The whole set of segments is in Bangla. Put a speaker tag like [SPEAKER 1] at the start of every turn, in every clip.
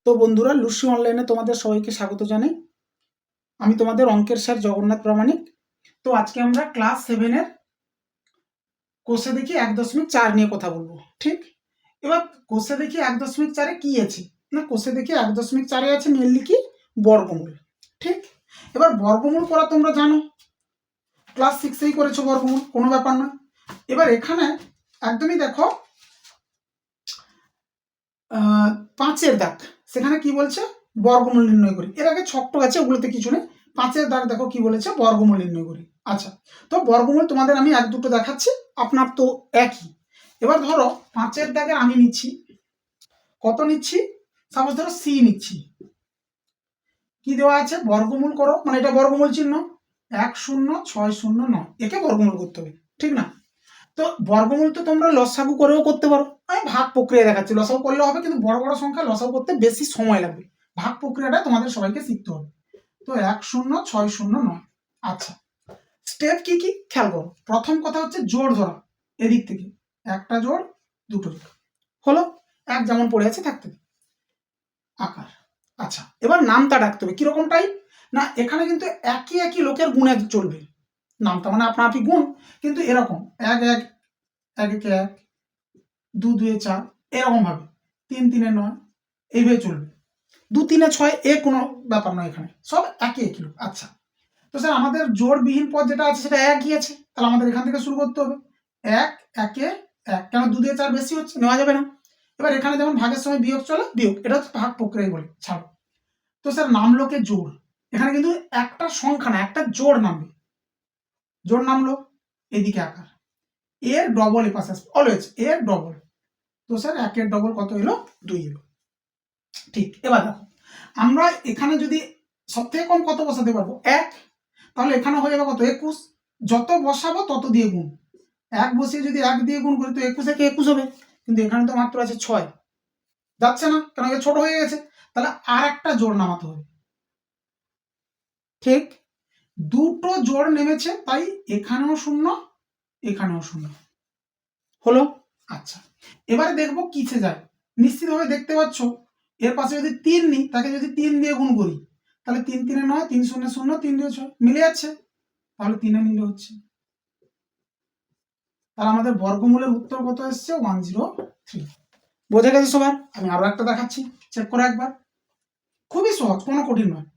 [SPEAKER 1] তো বন্ধুরা, লুসি অনলাইনে তোমাদের সবাইকে স্বাগত জানাই। আমি তোমাদের অঙ্কের স্যার জগন্নাথ প্রামাণিক। তো আজকে আমরা ক্লাস 7-এর কোষে দেখি 1.4 নিয়ে কথা বলবো। ঠিক, এবার কোষে দেখি 1.4-এ কি আছে না, কোষে দেখি 1.4-এ আছে মেনলি কি বর্গমূল। ঠিক, এবার বর্গমূল করা তোমরা জানো, ক্লাস 6-এই করেছো বর্গমূল, কোনো ব্যাপার না। এবার এখানে একদমই দেখো 5-এর দাগ, সেখানে কি বলছে বর্গমূল নির্ণয় করি। এর আগে ছকটক আছে, ওগুলোতে কিছু নেই। 5-এর দাগ দেখো কি বলেছে, বর্গমূল নির্ণয় করি। আচ্ছা, তো বর্গমূল তোমাদের আমি এক দুটো দেখাচ্ছি, আপনার তো একই। এবার ধরো 5-এর দাগে আমি নিচ্ছি, কত নিচ্ছি, সাপোজ ধরো সি নিচ্ছি। কি দেওয়া আছে, বর্গমূল করো, মানে এটা বর্গমূল চিহ্ন 10609, একে বর্গমূল করতে হবে, ঠিক না? তো বর্গমূল তো তোমরা লসাগু করেও করতে পারো, আমি ভাগ প্রক্রিয়া দেখাচ্ছি। লসাগু করলে হবে, কিন্তু বড় বড় সংখ্যা লসাগু করতে বেশি সময় লাগবে। ভাগ প্রক্রিয়াটা তোমাদের সবাইকে শিখতে হবে। তো 10609। আচ্ছা, স্টেপ কি কি খেয়াল করো। প্রথম কথা হচ্ছে জোড় ধরা, এদিক থেকে একটা জোড় দুটো জোড় হলো, এক যেমন পড়ে আছে থাকতে আকার। আচ্ছা, এবার নামটা ডাকতে হবে। কিরকম টাইপ না, এখানে কিন্তু একই একই লোকের গুণে চলবে নামটা, মানে আপনা আপনি গুণ, কিন্তু এরকম 1 1 1 1 1, 2 2 4, এরকম ভাবে 3 3 9, এইভাবে চলবে। 2 3 6, এ কোনো ব্যাপার নয়, এখানে সব একই একই লোক। আচ্ছা, তো স্যার আমাদের জোড়বিহীন পদ যেটা আছে সেটা একই আছে, তাহলে আমাদের এখান থেকে শুরু করতে হবে। 1 1 1, কেন 2 দিয়ে 4 বেশি হচ্ছে, নেওয়া যাবে না। এবার এখানে যেমন ভাগের সময় বিয়োগ চলে, বিয়োগ, এটা হচ্ছে ভাগ প্রক্রিয়া বলে, ছাড়ো। তো স্যার নামলোকে জোড়, এখানে কিন্তু একটা সংখ্যা না, একটা জোড় নামবে। জোড় নামলো, এদিকে আকার, এর ডবল এ পাশে আসবে, অলওয়েজ এর ডবল। তো স্যার 1 এর ডবল কত এলো, 2 এলো। ঠিক, এবার দেখো আমরা এখানে যদি সব থেকে কম কত বসাতে পারবো, 1, তাহলে এখানে হয়ে যাবে কত, 21। যত বসাবো তত দিয়ে গুণ, 1 বসিয়ে যদি 1 দিয়ে গুণ করি তো 21 একে 21 হবে, কিন্তু এখানে তো মাত্র আছে 6, যাচ্ছে না, কারণ এটা ছোট হয়ে গেছে। তাহলে আর একটা জোড় নামাতে হবে। ঠিক, দুটো জোড় নেমেছে, তাই এখানেও শূন্য, এখানেও শূন্য হলো। আচ্ছা, এবারে দেখবো কিসে যায়। নিশ্চিতভাবে দেখতে পাচ্ছ, এর পাশে যদি 3 নিই, তাকে যদি 3 দিয়ে গুণ করি, তাহলে 3 3 9, 3 0 0, 3 2 6, মিলে যাচ্ছে, তাহলে 3 নিলে হচ্ছে। তাহলে আমাদের বর্গমূলের উত্তর কত এসছে, 103। বোঝা গেছে সবার? আমি আরো একটা দেখাচ্ছি, চেক করে একবার। খুবই সহজ, কোনো কঠিন নয়।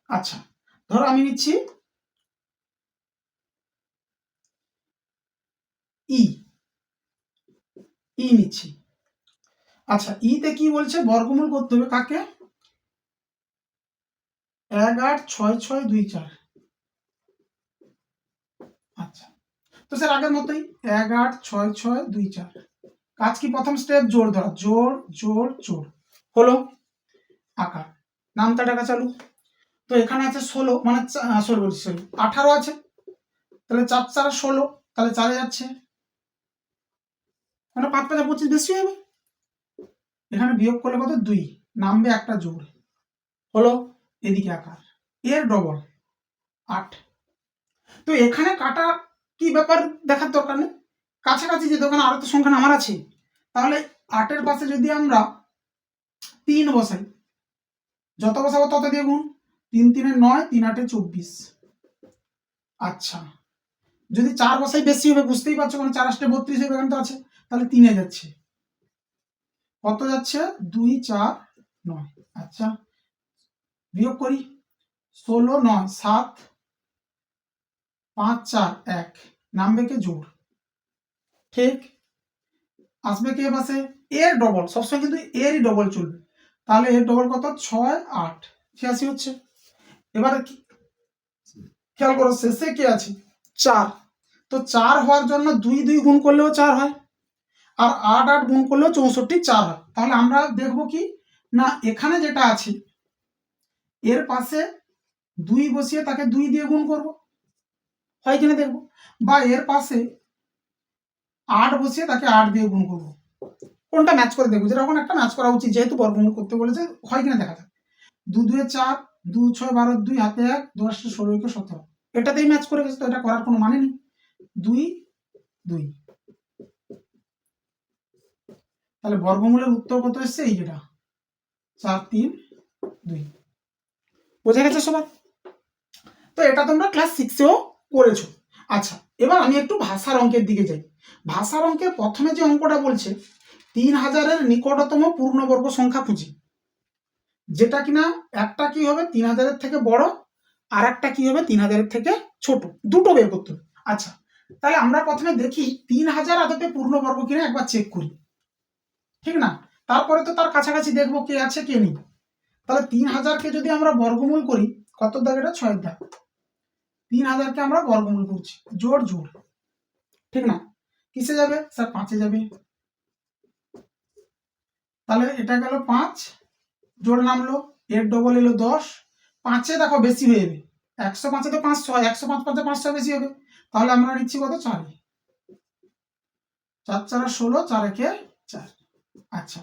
[SPEAKER 1] আচ্ছা, ধরো আমি নিচ্ছি ই, ই নিচ্ছি। আচ্ছা, ইতে কি বলছে, বর্গমূল করতে হবে কাকে, 1 8 6 6 2 4। আচ্ছা, তো স্যার আগের মতোই 1 8 6 6 2 4। কাজ কি, প্রথম স্টেপ জোড় ধরা, জোড় জোড় জোড় হলো, আকার, নামটা ডাকা চালু। তো এখানে আছে 16, মানে সরি 18 আছে, তাহলে 4 4 16, তাহলে 4 যাচ্ছে, মানে 5 5 25 বেশি হবে। এখানে বিয়োগ করলে কত, 2, নামবে একটা জোড় হলো, এদিকে আকার, এর ডবল 8। তো এখানে কাটা কি ব্যাপার দেখার দরকার নেই, কাছাকাছি যে দোকানে আরো তো সংখ্যা আমার আছে, তাহলে 8-এর পাশে যদি আমরা 3 বসাই, যত বসাবো তত দিয়ে গুণ, 3 3 9, 3 8 24। আচ্ছা, যদি 4 বসাই বেশি হবে, বুঝতেই পারছো, কারণ 4 8 32 হবে, এখানে তো আছে, তাহলে 3-এ যাচ্ছে, কত যাচ্ছে, 2 4 9। আচ্ছা, বিয়োগ করি, 16 9 7 5 4 1, নামবে কে, জোড়। ঠিক, আসবে কে পাশে, এর ডবল, সবসময় কিন্তু এরই ডবল চলবে, তাহলে এর ডবল কত, 6 8 86 হচ্ছে। এবারে খেয়াল করো, শেষে কি আছে, 4। তো 4 হওয়ার জন্য 2 2 গুণ করলেও 4 হয়, আর 8 8 গুণ করলেও 64 4 হয়। তাহলে আমরা দেখবো কি না, এখানে যেটা আছে এর পাশে 2 বসিয়ে তাকে 2 দিয়ে গুণ করব, হয় কিনা দেখবো, বা এর পাশে 8 বসিয়ে তাকে 8 দিয়ে গুণ করব, কোনটা ম্যাচ করে দেখবো, যেরকম একটা ম্যাচ করা উচিত, যেহেতু বর্গমূল করতে বলেছে, হয় কিনা দেখা যাক। 2 2 4, 2 6 12, 2 হাতে 1, 2 8 16 17, এটাতেই ম্যাচ করে গেছে, তো এটা করার কোনো মানে নেই। 2 2, তাহলে বর্গমূলের উত্তর কত এসছে? এই যেটা 4, 3, 2। বোঝা গেছে সবার? তো এটা তোমরা ক্লাস 6-এও করেছো। আচ্ছা, এবার আমি একটু ভাষার অঙ্কের দিকে যাই। ভাষার অঙ্কের প্রথমে যে অঙ্কটা বলছে 3000-এর নিকটতম পূর্ণবর্গ সংখ্যা খুঁজি, যেটা কিনা একটা কি হবে 3000-এর থেকে বড়, আর একটা কি হবে 3000-এর থেকে ছোট, দুটো বের করতে হবে। আচ্ছা, তাহলে আমরা প্রথমে দেখি 3000 আদতে পূর্ণবর্গ কিনা একবার চেক করি, ঠিক না? তারপরে তো তার কাছাকাছি দেখবো কে আছে কে নেই। তাহলে 3000-কে যদি আমরা বর্গমূল করি, কত দাগ এটা? 6 দাগ। 3000-কে আমরা বর্গমূল করছি, জোর জোর, ঠিক না? কিসে যাবে স্যার? 5-এ যাবে। তাহলে এটা গেল 5, জোর নামলো, এর ডবল এলো 10। 5-এ দেখো বেশি হয়ে যাবে, 105-এ তো 500 হয়, 105 5-এ 500 বেশি হবে। তাহলে আমরা নিচ্ছি কত? 4। 4 4 16, 4 1 4। আচ্ছা,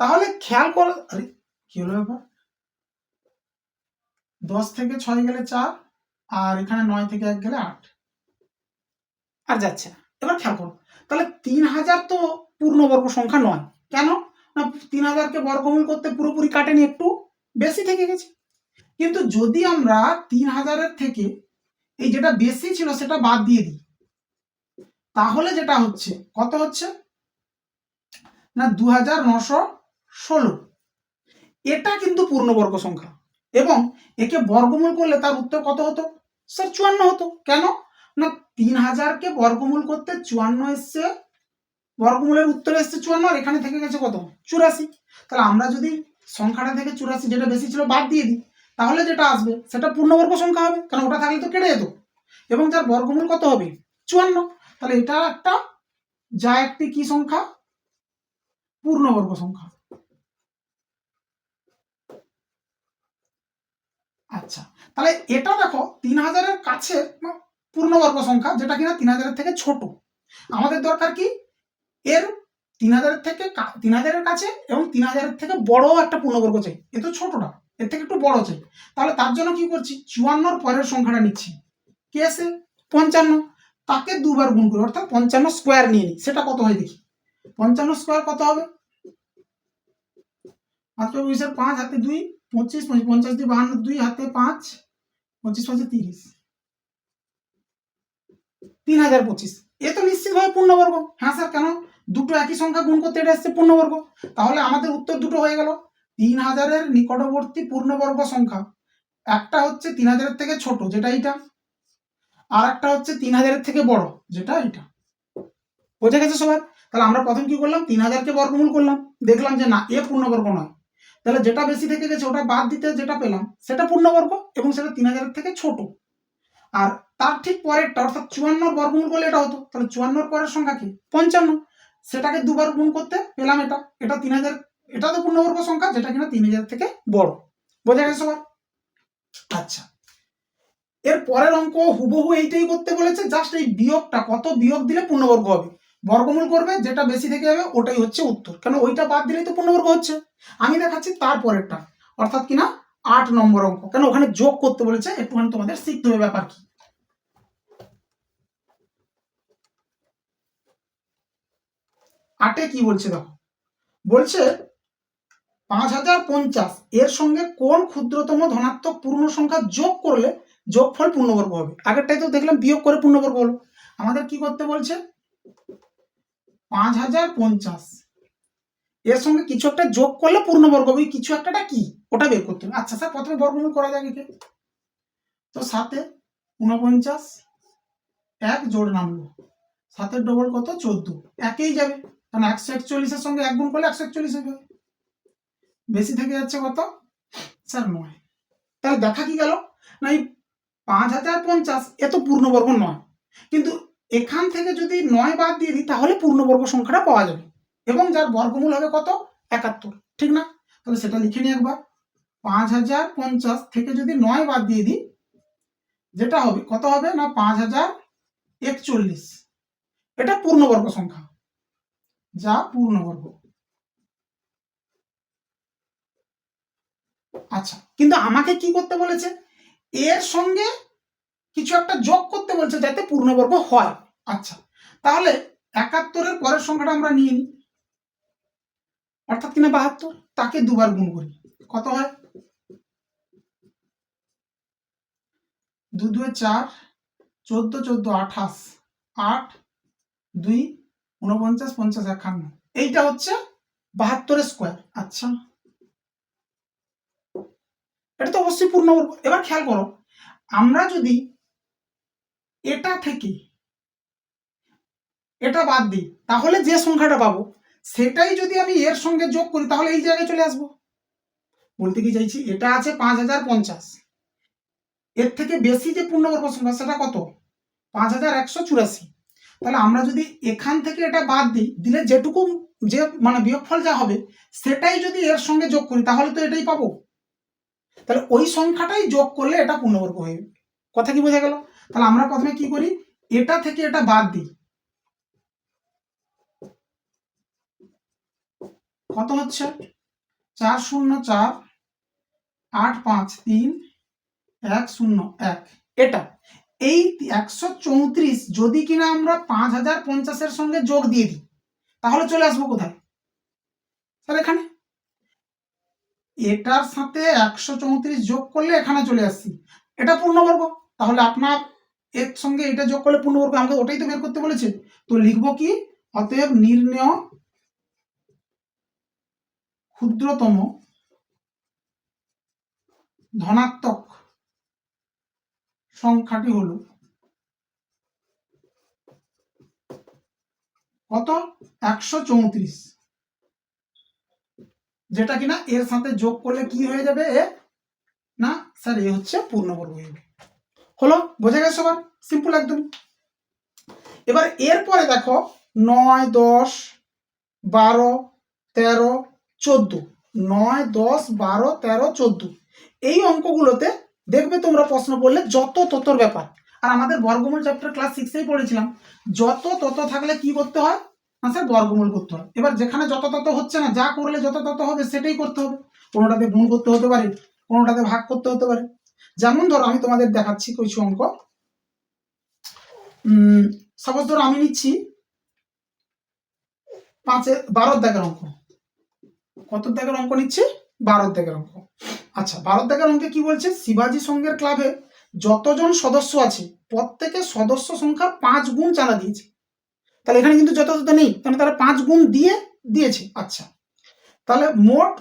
[SPEAKER 1] তাহলে খেয়াল করো, আরে কি হলো ব্যাপার? 10 থেকে 6 গেলে 4, আর এখানে 9 থেকে 1 গেলে 8, আর যাচ্ছে না। এবার খেয়াল করো, তাহলে 3000 তো পূর্ণবর্গ সংখ্যা নয়। কেন না? 3000-কে বর্গমূল করতে পুরোপুরি কাটেনি, একটু বেশি থেকে গেছে। কিন্তু যদি আমরা 3000-এর থেকে এই যেটা বেশি ছিল সেটা বাদ দিয়ে দিই, তাহলে যেটা হচ্ছে কত হচ্ছে না 2916। এটা কিন্তু পূর্ণবর্গ সংখ্যা, এবং একে বর্গমূল করলে তার উত্তর কত হতো স্যার? 54 হতো। কেন না 3000-কে বর্গমূল করতে 54 এসছে, বর্গমূলের উত্তর এসছে 54, আর এখানে থেকে গেছে কত? 84। তাহলে আমরা যদি সংখ্যাটা থেকে 84 যেটা বেশি ছিল বাদ দিয়ে দিই, তাহলে যেটা আসবে সেটা পূর্ণবর্গ সংখ্যা হবে, কারণ ওটা থাকলে তো কেটে যেত, এবং যার বর্গমূল কত হবে? 54। তাহলে এটা একটা যা একটি কি সংখ্যা? পূর্ণবর্গ সংখ্যা। আচ্ছা, তাহলে এটা দেখো 3000-এর কাছে পূর্ণবর্গ সংখ্যা, যেটা কিনা 3000-এর থেকে ছোট। আমাদের দরকার কি? এর 3000-এর থেকে 3000-এর কাছে এবং 3000-এর থেকে বড় একটা পূর্ণবর্গ চাই। এ তো ছোটটা, এর থেকে একটু বড় চাই। তাহলে তার জন্য কি করছি? 54-র পরের সংখ্যাটা নিচ্ছি, কে আছে? 55। তাকে দুবার গুণ করি, অর্থাৎ 55 স্কোয়ার নিয়ে নিই। সেটা কত হয় দেখি। 55 স্কোয়ার কত হবে? মাত্র 20-এর 5 হাতে 2, 25, 50 দিয়ে 52, 2 হাতে 5, 25 5 30, 3025। এ তো নিশ্চিতভাবে পূর্ণবর্গ। হ্যাঁ স্যার, কেন? দুটো একই সংখ্যা গুণ করতে এটা এসছে পূর্ণবর্গ। তাহলে আমাদের উত্তর দুটো হয়ে গেল। 3000-এর নিকটবর্তী পূর্ণবর্গ সংখ্যা একটা হচ্ছে 3000-এর থেকে ছোট, যেটা এইটা, আর একটা হচ্ছে 3000-এর থেকে বড়, যেটা এইটা। বোঝা গেছে সবার? তাহলে আমরা প্রথম কি করলাম? 3000-কে বর্গমূল করলাম, দেখলাম যে না, এ পূর্ণবর্গ নয়। তাহলে যেটা বেশি থেকে গেছে ওটা বাদ দিতে যেটা পেলাম সেটা পূর্ণবর্গ, এবং সেটা 3000-এর থেকে ছোট। আর তার ঠিক পরেরটা, অর্থাৎ 54 বর্গমূল করলে এটা হতো। তাহলে 54 পরের সংখ্যা কি? 55। সেটাকে দুবার গুণ করতে পেলাম এটা, এটা 3000, এটা তো পূর্ণবর্গ সংখ্যা, যেটা কিনা 3000 থেকে বড়। বোঝা গেছে সবার? আচ্ছা, এর পরের অঙ্ক হুবহু এইটাই করতে বলেছে, জাস্ট এই বিয়োগটা, কত বিয়োগ দিলে পূর্ণবর্গ হবে। বর্গমূল করবে, যেটা বেশি থেকে যাবে ওটাই হচ্ছে উত্তর, কেন ওইটা বাদ দিলেই তো পূর্ণবর্গ হচ্ছে। আমি দেখাচ্ছি তারপরেরটা, অর্থাৎ কিনা 8 নম্বর অঙ্ক, কেন ওখানে যোগ করতে বলেছে, একটুখানি তোমাদের শিখতে হবে ব্যাপার কি। 8-এ কি বলছে দেখো, বলছে 5050 এর সঙ্গে কোন ক্ষুদ্রতম ধনাত্মক পূর্ণ সংখ্যা যোগ করলে যোগফল পূর্ণবর্গ হবে। আগেরটাই তো দেখলাম বিয়োগ করে পূর্ণবর্গ হলো। আমাদের কি করতে বলছে? 5050 এর সঙ্গে কিছু একটা যোগ করলে পূর্ণবর্গ হবে, কিছু একটা কি ওটা বের করতে হবে। আচ্ছা স্যার, প্রথমে বর্গমূল করা যাক একে। তো 7-এ 49, 1 জোড় নামলো, 7-এর ডবল কত? 14, একেই যাবে, কারণ 141-এর সঙ্গে 1 গুণ করলে 141 হয়ে যাবে। বেশি থেকে যাচ্ছে কত স্যার? 9। তাহলে দেখা কি গেল না, এই 5050 এ তো পূর্ণবর্গ নয়, কিন্তু এখান থেকে যদি 9 বাদ দিয়ে দিই তাহলে পূর্ণবর্গ সংখ্যাটা পাওয়া যাবে, এবং যার বর্গমূল হবে কত? 71, ঠিক না? তাহলে সেটা লিখে নিই একবার। 5050 থেকে যদি 9 বাদ দিয়ে দিই, যেটা হবে কত হবে না 5041, এটা পূর্ণবর্গ সংখ্যা, যা পূর্ণবর্গ। আচ্ছা, কিন্তু আমাকে কি করতে বলেছে? এর সঙ্গে কিছু একটা যোগ করতে বলছে যাতে পূর্ণবর্গ হয়। আচ্ছা, তাহলে 71-এর পরের সংখ্যাটা আমরা নিয়ে নিই। অর্থাৎ কিনা 72, তাকে দুবার গুণ করি, কত হয় 2 2 4, 14 14 28, 8 2 49 50 51, এইটা হচ্ছে 72 স্কোয়ার। আচ্ছা, এটা তো অবশ্যই পূর্ণবর্গ। এবার খেয়াল করো, আমরা যদি এটা থেকে এটা বাদ দিই তাহলে যে সংখ্যাটা পাবো সেটাই যদি আমি এর সঙ্গে যোগ করি তাহলে এই জায়গায় চলে আসবো। বলতে কি চাইছি, এটা আছে 5050, এর থেকে বেশি যে পূর্ণবর্গ সংখ্যা সেটা কত 5184। তাহলে আমরা যদি এখান থেকে এটা বাদ দিই, দিলে যেটুকু যে মানে বিয়োগফল যা হবে সেটাই যদি এর সঙ্গে যোগ করি তাহলে তো এটাই পাবো। তাহলে ওই সংখ্যাটাই যোগ করলে এটা পূর্ণবর্গ হয়ে যাবে। কথা কি বোঝা গেল? তাহলে আমরা প্রথমে কি করি, এটা থেকে এটা বাদ দিই, কত হচ্ছে 404 853 101। এটা এই 134 যদি কিনা আমরা 5050 এর সঙ্গে যোগ দিয়ে দিই তাহলে চলে আসবো কোথায় স্যার, এখানে। এটার সাথে 134 যোগ করলে এখানে চলে আসছি, এটা পূর্ণবর্গ। তাহলে আপনার এর সঙ্গে এটা যোগ করলে পূর্ণবর্গ, আমাকে ওটাই তো বের করতে বলেছে। তো লিখবো কি, অতএব নির্ণেয় ক্ষুদ্রতম ধনাত্মক সংখ্যাটি হলো কত 134, যেটা কিনা এর সাথে যোগ করলে কি হয়ে যাবে এ না স্যার, এ হচ্ছে পূর্ণবর্গ হয়ে যাবে। হলো, বোঝা গেছে সবার? সিম্পল একদম। এবার এরপরে দেখো 9 10 12 13 14, 9 10 12 13 14, এই অঙ্কগুলোতে দেখবে তোমরা প্রশ্ন পড়লে যত ততর ব্যাপার। আর আমাদের বর্গমূল চ্যাপ্টার ক্লাস 6-এই পড়েছিলাম, যত তত থাকলে কি করতে হয় না স্যার, বর্গমূল করতে হয়। এবার যেখানে যত তত হচ্ছে না, যা করলে যত তত হবে সেটাই করতে হবে। কোনোটাতে গুণ করতে হতে পারে, কোনোটাতে ভাগ করতে হতে পারে। যেমন ধরো আমি তোমাদের দেখাচ্ছি কিছু অঙ্ক। সাপোজ ধরো আমি নিচ্ছি 12 দাগের অঙ্ক। কত দাগের অঙ্ক নিচ্ছি? 12 দাগের অঙ্ক। আচ্ছা, 12 দাগের অঙ্কে কি বলছে, শিবাজি সংঘের ক্লাবে যতজন সদস্য আছে প্রত্যেকের সদস্য সংখ্যা 5 গুণ চাঁদা দিয়েছে। তাহলে এখানে কিন্তু যত তত নেই, কারণ তারা 5 গুণ দিয়েছে। আচ্ছা, তাহলে মোট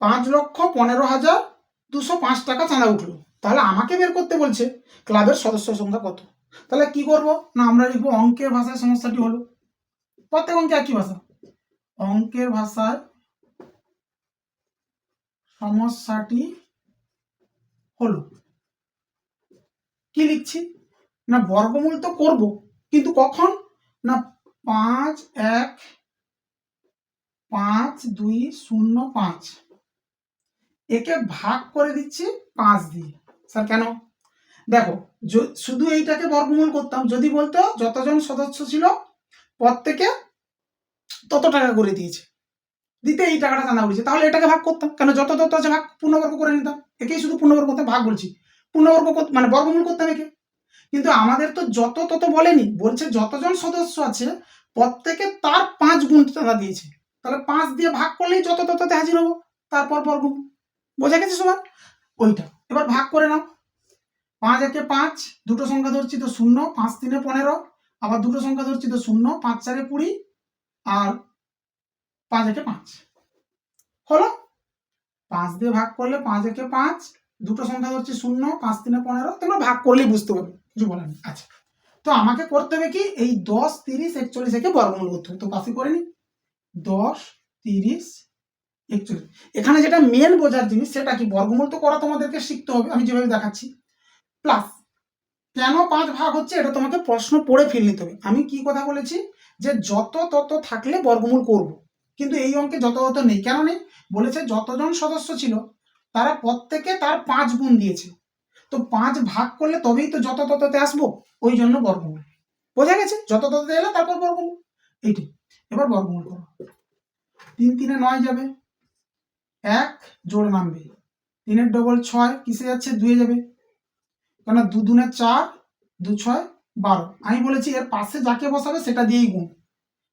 [SPEAKER 1] 5,15,205 টাকা চাঁদা উঠলো। তাহলে আমাকে বের করতে বলছে ক্লাবের সদস্য সংখ্যা কত। তাহলে কি করব না, আমরা লিখবো অঙ্কের ভাষায় সমস্যাটি হলো, প্রত্যেক অঙ্কে একই ভাষা, অঙ্কের ভাষায় সমস্যাটি হলো। কি লিখছি না, বর্গমূল তো করব, কিন্তু কখন না 5 1 5 2 0 5, একে ভাগ করে দিচ্ছি 5 দিয়ে। স্যার কেন? দেখো, শুধু এইটাকে বর্গমূল করতাম, যদি বলতো যতজন সদস্য ছিল প্রত্যেকে তত টাকা করে দিয়েছে, দিতে এই টাকাটা চাঁদা উঠেছে, তাহলে এটাকে ভাগ করতাম। কেন, যত তত আছে ভাগ পূর্ণবর্গ করে নিতাম। একেই শুধু পূর্ণবর্গ করতাম, ভাগ বলছি, পূর্ণবর্গ মানে বর্গমূল করতাম একে। কিন্তু আমাদের তো যত তত বলেনি, বলছে যতজন সদস্য আছে প্রত্যেকে তার 5 গুণ চাঁদা দিয়েছে। তাহলে 5 দিয়ে ভাগ করলেই যত তততে হাজির হবো, তারপর বর্গমূল। বোঝা গেছে সবার? ওইটা এবার ভাগ করে নাও। 5 একে 5, দুটো সংখ্যা ধরছি তো 0, 5 3 15, আবার দুটো সংখ্যা ধরছি তো 0, 5 4 20, আর 5 একে 5 হলো। 5 দিয়ে ভাগ করলে 5 একে 5, দুটো সংখ্যা ধরছি 0, 5 3 15, তোমরা ভাগ করলেই বুঝতে পারবে, কিছু বলার নেই। আচ্ছা, তো আমাকে করতে হবে কি, এই 10 30 41 একে বর্গমূল করতে হবে। তো পাশে করে নি 10 30 41। এখানে যেটা মেন বোঝার জিনিস সেটা কি, বর্গমূল তো করা তোমাদেরকে শিখতে হবে, আমি যেভাবে দেখাচ্ছি। প্লাস কেন 5 ভাগ হচ্ছে এটা তোমাকে প্রশ্ন পড়ে ফেলে নিতে হবে। আমি কি কথা বলেছি, যে যত তত থাকলে বর্গমূল করব, কিন্তু এই অঙ্কে যত তত নেই। কেন নেই? বলেছে যতজন সদস্য ছিল তারা প্রত্যেকে তার 5 গুণ দিয়েছে। তো 5 ভাগ করলে তবেই তো যত তততে আসবো, ওই জন্য বর্গমূল। বোঝা গেছে? যত তততে এলে তারপর বর্গমূল, এইটি। এবার বর্গমূল করো। 3 3 9 যাবে, 1 জোড় নামবে, 3 ডবল 6 কিসে যাচ্ছে, 2 যাবে, কেন 2 2 4, 2 6 12। আমি বলেছি এর পাশে যাকে বসাবে সেটা দিয়েই গুণ।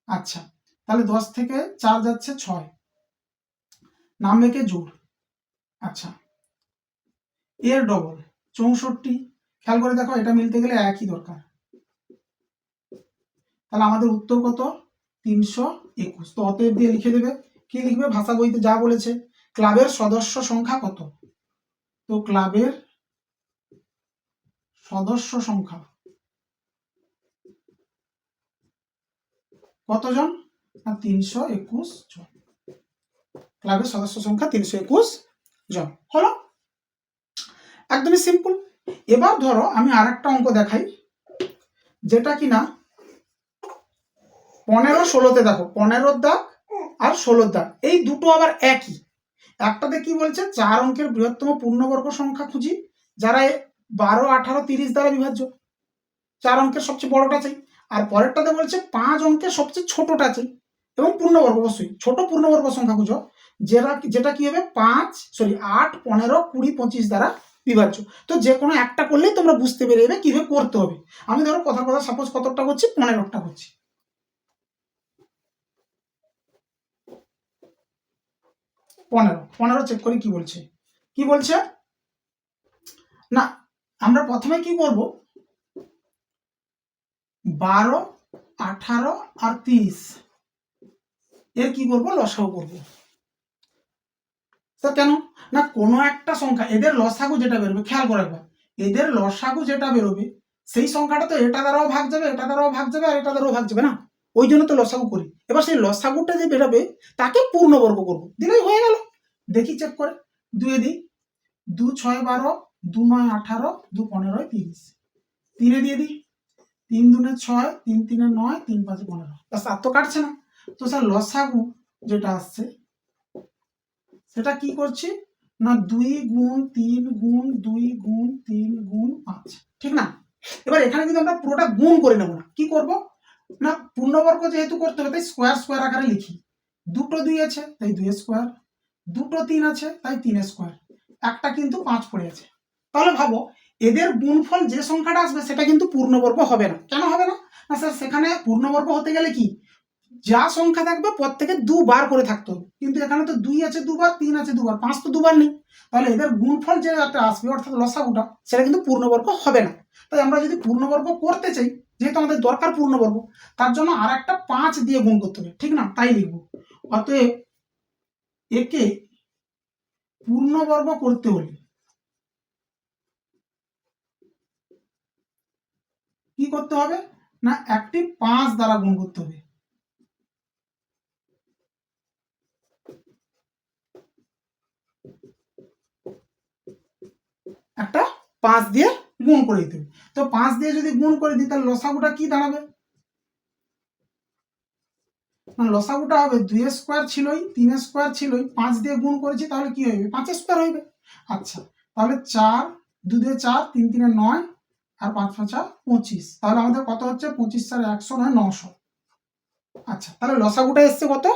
[SPEAKER 1] আচ্ছা, তাহলে 10 থেকে 4 যাচ্ছে 6, নামবে কে? জোড়। আচ্ছা, এর ডবল 64, খেয়াল করে দেখো এটা মিলতে গেলে একই দরকার, তাহলে আমাদের উত্তর কত? 321। তো অতএব দিয়ে লিখে দেবে, কি লিখবে? ভাষা বইতে যা বলেছে, ক্লাবের সদস্য সংখ্যা কত? তো ক্লাবের সদস্য সংখ্যা কতজন? না 321 জন। ক্লাবের সদস্য সংখ্যা 321 জন হলো, একদমই সিম্পল। এবার ধরো আমি আরেকটা অঙ্ক দেখাই, যেটা কিনা 15 16তে দেখো, 15 দাগ আর 16 দাগ এই দুটো আবার একই। একটাতে কি বলছে? 4 অঙ্কের বৃহত্তম পূর্ণবর্গ সংখ্যা খুঁজি যারা 12 18 30 দ্বারা বিভাজ্য, 4 অঙ্কের সবচেয়ে বড়টা চাই। আর পরেরটাতে বলছে 5 অঙ্কের সবচেয়ে ছোটটা চাই এবং পূর্ণবর্গ, অবশ্যই ছোট পূর্ণবর্গ সংখ্যা খুঁজো যেটা কি হবে 8 15 20 25 দ্বারা বিভাজ্য। তো যে কোনো একটা করলেই তোমরা বুঝতে পেরে যাবে কিভাবে করতে হবে। আমি ধরো কথা সাপোজ কতটা করছি? 15টা করছি। 15 চেক করি কি বলছে। কি বলছে না, আমরা প্রথমে কি করব? 12 18 আর 30 এর কি করব? লসাগু করব। স্যার কেন? না কোনো একটা সংখ্যা এদের লসাগু যেটা বেরোবে, খেয়াল করে একবার, এদের লসাগু যেটা বেরোবে সেই সংখ্যাটা তো এটা দ্বারাও ভাগ যাবে, এটা দ্বারাও ভাগ যাবে, আর এটা দ্বারাও ভাগ যাবে না, ওই জন্য তো লসাগু করি। এবার সেই লসাগুটা যে বেরোবে তাকে পূর্ণবর্গ করব, দিলেই হয়ে গেল। দেখি চেক করে, 2 এ দিই, 2 6 12, 2 9 18, 2 15 30, 3 এ দিয়ে দিই, 3 2 6, 3 3 9, 3 5 15, বাস। আর তো কাটছে না। তো স্যার লসাগু যেটা আসছে সেটা কি করছি না 2 গুণ 3 গুণ 2 গুণ 3 গুণ 5, ঠিক না? এবার এখানে কিন্তু আমরা পুরোটা গুণ করে নেব না, কি করব না পূর্ণবর্গ যেহেতু করতে হবে তাই স্কোয়ার স্কোয়ার আকারে লিখি। দুটো 2 আছে তাই 2 স্কোয়ার, দুটো 3 আছে তাই 3 স্কোয়ার, একটা কিন্তু 5 পড়ে আছে। তাহলে ভাবো এদের গুণফল যে সংখ্যাটা আসবে সেটা কিন্তু পূর্ণবর্গ হবে না। কেন হবে না? না স্যার সেখানে পূর্ণবর্গ হতে গেলে কি যা সংখ্যা থাকবে প্রত্যেকে 2 বার করে থাকতে হবে, কিন্তু এখানে তো 2 আছে 2 বার, 3 আছে 2 বার, 5 তো 2 বার নেই। তাহলে এদের গুণফল যে একটা আসবে অর্থাৎ লসাগুটা সেটা কিন্তু পূর্ণবর্গ হবে না। তাই আমরা যদি পূর্ণবর্গ করতে চাই, যেহেতু আমাদের দরকার পূর্ণবর্গ, তার জন্য আর একটা 5 দিয়ে গুণ করতে হবে, ঠিক না? তাই লিখবো। অতএব একে পূর্ণবর্গ করতে হলে কি করতে হবে না একটি 5 দ্বারা গুণ করতে হবে। একটা 5 দিয়ে গুণ করে দিতে হবে। তো 5 দিয়ে যদি গুণ করে দিই তাহলে লসাগুটা কি দাঁড়াবে? লসাগুটা হবে 2 স্কোয়ার ছিলই, 3 স্কোয়ার ছিলই, 5 দিয়ে গুণ করেছি তাহলে কি হবে? 5 স্কোয়ার হবে। আচ্ছা, তাহলে 4 2 দিয়ে 4, 3 3 9, আর 5 5 25, তাহলে আমাদের কত হচ্ছে? 25 4 100 নয় 900। আচ্ছা, তাহলে লসাগুটা এসছে কত?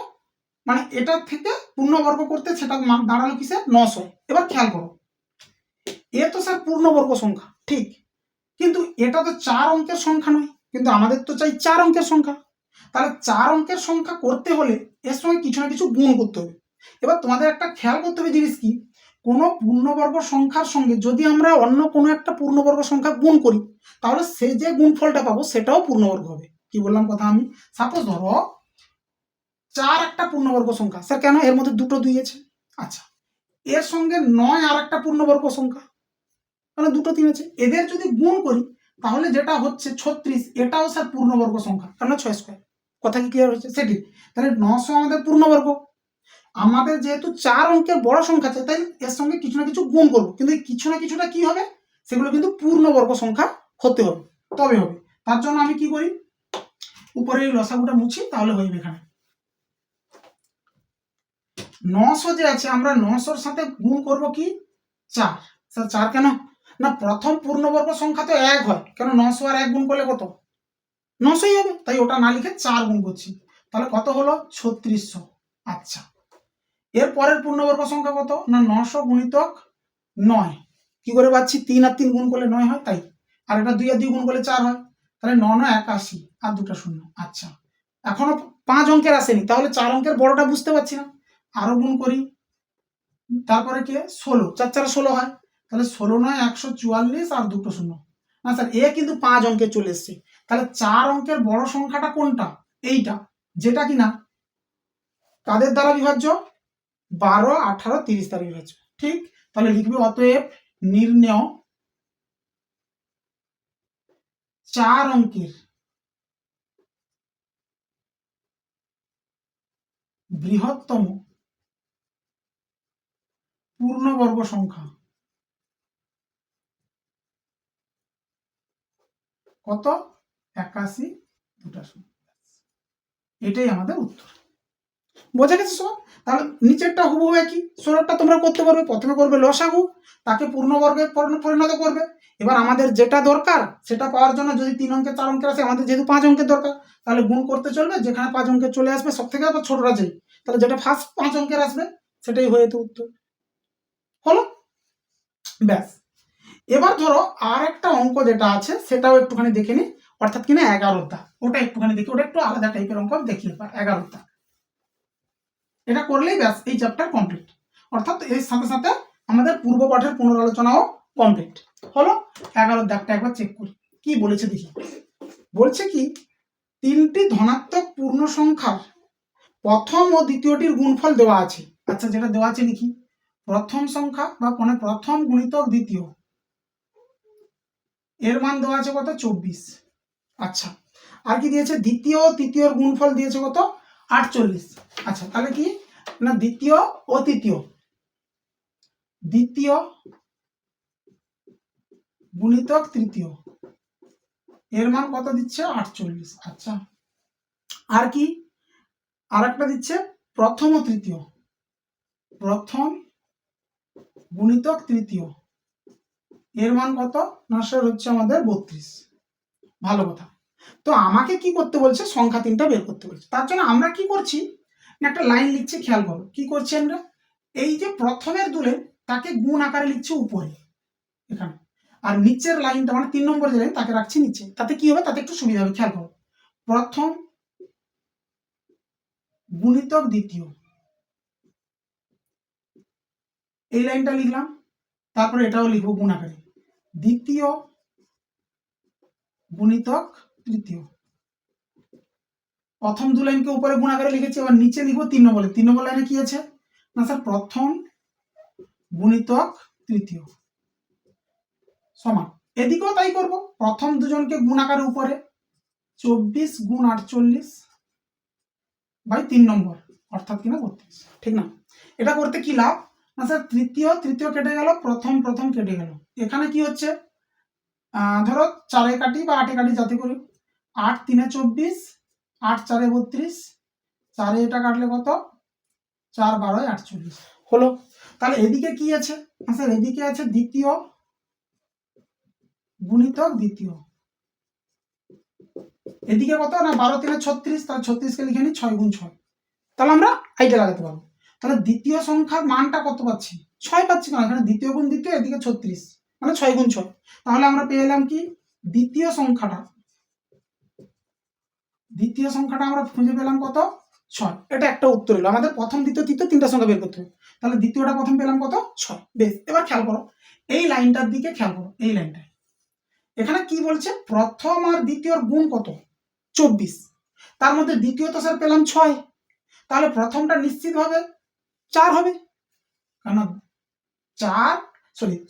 [SPEAKER 1] মানে এটা থেকে পূর্ণবর্গ করতে সেটা দাঁড়ালো কিসে? 900। এবার খেয়াল করো, এ তো স্যার পূর্ণবর্গ সংখ্যা ঠিক, কিন্তু এটা তো 4 অঙ্কের সংখ্যা নয়, কিন্তু আমাদের তো চাই 4 অঙ্কের সংখ্যা। তাহলে 4 অঙ্কের সংখ্যা করতে হলে এর সঙ্গে কিছু না কিছু গুণ করতে হবে। এবার তোমাদের একটা খেয়াল করতে হবে জিনিস কি, কোনো পূর্ণবর্গ সংখ্যার সঙ্গে যদি আমরা অন্য কোনো একটা পূর্ণবর্গ সংখ্যা গুণ করি তাহলে সে যে গুণফলটা পাবো সেটাও পূর্ণবর্গ হবে। কি বললাম কথা আমি? সাপোজ ধরো 4 একটা পূর্ণবর্গ সংখ্যা, স্যার কেন? এর মধ্যে দুটো 2 আছে। আচ্ছা, এর সঙ্গে 9 আর একটা পূর্ণবর্গ সংখ্যা, মানে দুটো 3 আছে, এদের যদি গুণ করি তাহলে যেটা হচ্ছে 36, এটাও স্যার পূর্ণবর্গ সংখ্যা, কারণ 6 স্কোয়ার। কথা কি ক্লিয়ার হচ্ছে? সেটি তাহলে 900 আমাদের পূর্ণবর্গ। আমাদের যেহেতু 4 অঙ্কের বড় সংখ্যা আছে তাই এর সঙ্গে কিছু না কিছু গুণ করবো, কিন্তু কিছু না কিছুটা কি হবে? সেগুলো কিন্তু পূর্ণবর্গ সংখ্যা হতে হবে, তবে হবে। তার জন্য আমি কি করি, উপরে এই লসাগুটা মুছি, তাহলে হয়ে যাবে। এখানে 900 যে আছে আমরা 900-র সাথে গুণ করব কি 4। স্যার 4 কেন? না প্রথম পূর্ণবর্গ সংখ্যা তো 1 হয়, কেন 900 আর 1 গুণ করলে কত? 900ই হবে, তাই ওটা না লিখে 4 গুণ করছি, তাহলে কত হলো? 3600। আচ্ছা, এর পরের পূর্ণবর্গ সংখ্যা কত? না 900 গুণিতক 9, কি করে পাচ্ছি? 3 আর 3 গুণ করলে 9 হয়, তাই। আর এটা 2 আর 2 গুণ করলে 4 হয়, তাহলে 9 9 81 আর দুটো শূন্য। আচ্ছা, এখনো 5 অঙ্কের আসেনি, তাহলে 4 অঙ্কের বড়টা বুঝতে পারছি না। আরো গুণ করি, তারপরে কে 16, 4 4 16 হয়, তাহলে 16 নয় 144 আর দুটো শূন্য। না স্যার, এ কিন্তু 5 অঙ্কে চলে এসছে, তাহলে 4 অঙ্কের বড় সংখ্যাটা কোনটা? এইটা, যেটা কিনা কাদের দ্বারা বিভাজ্য? 12, 18, 30 দ্বারা বিভাজ্য। ঠিক, তাহলে লিখবে অতএব নির্ণেয় 4 অঙ্কের বৃহত্তম পূর্ণবর্গ সংখ্যা কত? 81, দুটা শূন্য। এটাই আমাদের উত্তর। বোঝা গেছে সব? তাহলে নিচেরটা হুবহু একই, 16টা তোমরা করতে পারবে। প্রথমে করবে লসাগু, তাকে পূর্ণবর্গে পরিণত করবে। এবার আমাদের যেটা দরকার সেটা পাওয়ার জন্য যদি 3 অঙ্কের 4 অঙ্কের আসে, আমাদের যেহেতু 5 অঙ্কের দরকার, তাহলে গুণ করতে চলবে। যেখানে 5 অঙ্কের চলে আসবে সব থেকে আবার ছোটটা যেই, তাহলে যেটা ফার্স্ট 5 অঙ্কের আসবে সেটাই হয়ে যেত উত্তর। হলো, ব্যাস। এবার ধরো আর একটা অঙ্ক যেটা আছে সেটাও একটুখানি দেখে নি, অর্থাৎ কিনা 11টা, ওটা একটুখানি দেখি, ওটা একটু আলাদা টাইপের অঙ্ক দেখিয়ে 11টা। এটা করলেই ব্যাস এই চ্যাপ্টার কমপ্লিট, অর্থাৎ এর সাথে সাথে আমাদের পূর্ব পাঠের পুনরালোচনাও কমপ্লিট হলো। 11 দাগটা একবার চেক করি কি বলেছে দেখি। বলছে কি, 3টি ধনাত্মক পূর্ণ সংখ্যার প্রথম ও দ্বিতীয়টির গুণফল দেওয়া আছে। আচ্ছা, যেটা দেওয়া আছে লিখি, প্রথম সংখ্যা বা মানে প্রথম গুণিতক দ্বিতীয়, এর মান দেওয়া আছে কত? 24। আচ্ছা, আর কি দিয়েছে? দ্বিতীয় ও তৃতীয়র গুণফল দিয়েছে কত? 48। আচ্ছা, তাহলে কি না, দ্বিতীয় ও তৃতীয়, দ্বিতীয় গুণিতক তৃতীয় এর মান কত দিচ্ছে? 48। আচ্ছা, আর কি? আর একটা দিচ্ছে প্রথম ও তৃতীয়, প্রথম গুণিতক তৃতীয় এর মান কত? না স্যার হচ্ছে আমাদের 32। ভালো কথা। তো আমাকে কি করতে বলছে? সংখ্যা 3টা বের করতে বলছে। তার জন্য আমরা কি করছি, একটা লাইন লিখছি, খেয়াল করো কি করছি আমরা। এই যে প্রথমের দুলে তাকে গুণ আকারে লিখছি উপরে এখানে, আর নিচের লাইনটা মানে 3 নম্বর যে লাইন তাকে রাখছি নিচে। তাতে কি হবে? তাতে একটু সুবিধা হবে। খেয়াল করো, প্রথম গুণিতক দ্বিতীয়, এই লাইনটা লিখলাম, তারপরে এটাও লিখবো গুণ আকারে, দ্বিতীয় গুণিতক তৃতীয়। প্রথম দু লাইনকে উপরে গুণ আকারে লিখেছি, এবার নিচে লিখবো 3 নম্বর। 3 নম্বর লাইনে কি আছে? না স্যার, প্রথম গুণিতক তৃতীয় সমান, এদিকেও তাই করব, প্রথম দুজনকে গুণ আকারে উপরে 24 গুণ 48 বাই 3 নম্বর, অর্থাৎ কিনা 32। ঠিক না? এটা করতে কি লাভ? না স্যার, তৃতীয় কেটে গেল, প্রথম কেটে গেল। এখানে কি হচ্ছে, ধরো 4 কাটি বা 8 কাটি, যাতে করি 8 3 24, 8 4 32, 4 এটা কাটলে কত? 4 12 48 হলো। তাহলে এদিকে কি আছে? স্যার এদিকে আছে দ্বিতীয় গুণিতক দ্বিতীয়, এদিকে কত? না 12 3 36, তাহলে 36 কে লিখে নি 6 গুণ 6। তাহলে আমরা এইটা লাগাতে পারবো। তাহলে দ্বিতীয় সংখ্যার মানটা কত পাচ্ছি? 6 পাচ্ছি। কারণ এখানে দ্বিতীয় গুণ দ্বিতীয়, এদিকে 36, মানে 6 গুণ 6। তাহলে আমরা পেয়ে এলাম কি, দ্বিতীয় সংখ্যাটা আমরা খুঁজে পেলাম কত? 6। এটা একটা উত্তর হলো। আমাদের প্রথম দ্বিতীয় তৃতীয় 3টা সংখ্যা বের করতে হবে। তাহলে দ্বিতীয়টা প্রথম পেলাম কত? 6। বেশ, এবার খেয়াল করো এই লাইনটার দিকে, খেয়াল করো এই লাইনটা। এখানে কি বলছে? প্রথম আর দ্বিতীয়র গুণ কত? 24। তার মধ্যে দ্বিতীয় তো স্যার পেলাম 6, তাহলে প্রথমটা নিশ্চিতভাবে 4 হবে, কারণ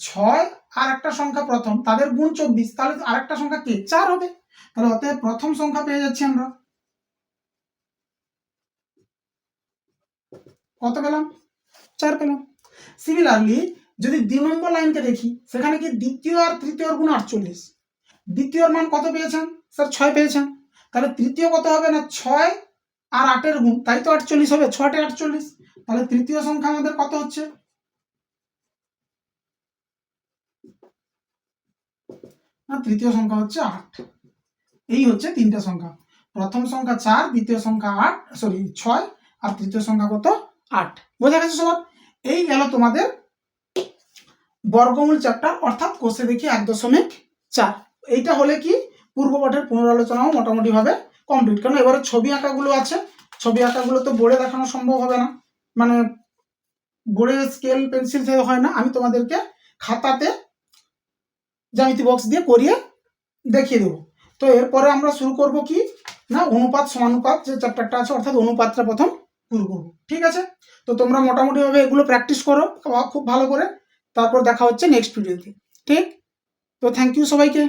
[SPEAKER 1] 6 আর একটা সংখ্যা প্রথম, তাদের গুণ 24, তাহলে আরেকটা সংখ্যা কে? 4 হবে। তাহলে অতএব প্রথম সংখ্যা পেয়ে যাচ্ছি আমরা কত পেলাম? 4 পেলাম। সিমিলারলি যদি 2 নম্বর লাইনকে দেখি, সেখানে কি দ্বিতীয় আর তৃতীয়র গুণ 48, দ্বিতীয়র মান কত পেয়েছেন? স্যার 6 পেয়েছেন। তাহলে তৃতীয় কত হবে? না 6 আর 8 এর গুণ, তাই তো 48 হবে, 6 8 48। তাহলে তৃতীয় সংখ্যা আমাদের কত হচ্ছে? না, তৃতীয় সংখ্যা হচ্ছে 8। এই হচ্ছে 3টে সংখ্যা, প্রথম সংখ্যা 4, দ্বিতীয় সংখ্যা 6, আর তৃতীয় সংখ্যা কত? 8। বোঝা গেছে সবার? এই গেল তোমাদের বর্গমূল চ্যাপ্টার, অর্থাৎ কোষে দেখি 1.4। এইটা হলে কি পূর্ব পাঠের পুনরালোচনাও মোটামুটি ভাবে কমপ্লিট। কারণ এবারে ছবি আঁকাগুলো আছে, ছবি আঁকাগুলো তো বোর্ডে দেখানো সম্ভব হবে না, মানে বোর্ডে স্কেল পেন্সিল থেকে হয় না, আমি তোমাদেরকে খাতাতে জ্যামিতি বক্স দিয়ে করিয়ে দেখিয়ে দেবো। তো এরপরে আমরা শুরু করব কি না, অনুপাত সমানুপাত যে চ্যাপ্টারটা আছে, অর্থাৎ অনুপাতটা প্রথম শুরু করবো। ঠিক আছে, তো তোমরা মোটামুটিভাবে এগুলো প্র্যাকটিস করো খুব ভালো করে, তারপর দেখা হচ্ছে নেক্সট ভিডিওতে। ঠিক, তো থ্যাংক ইউ সবাইকে।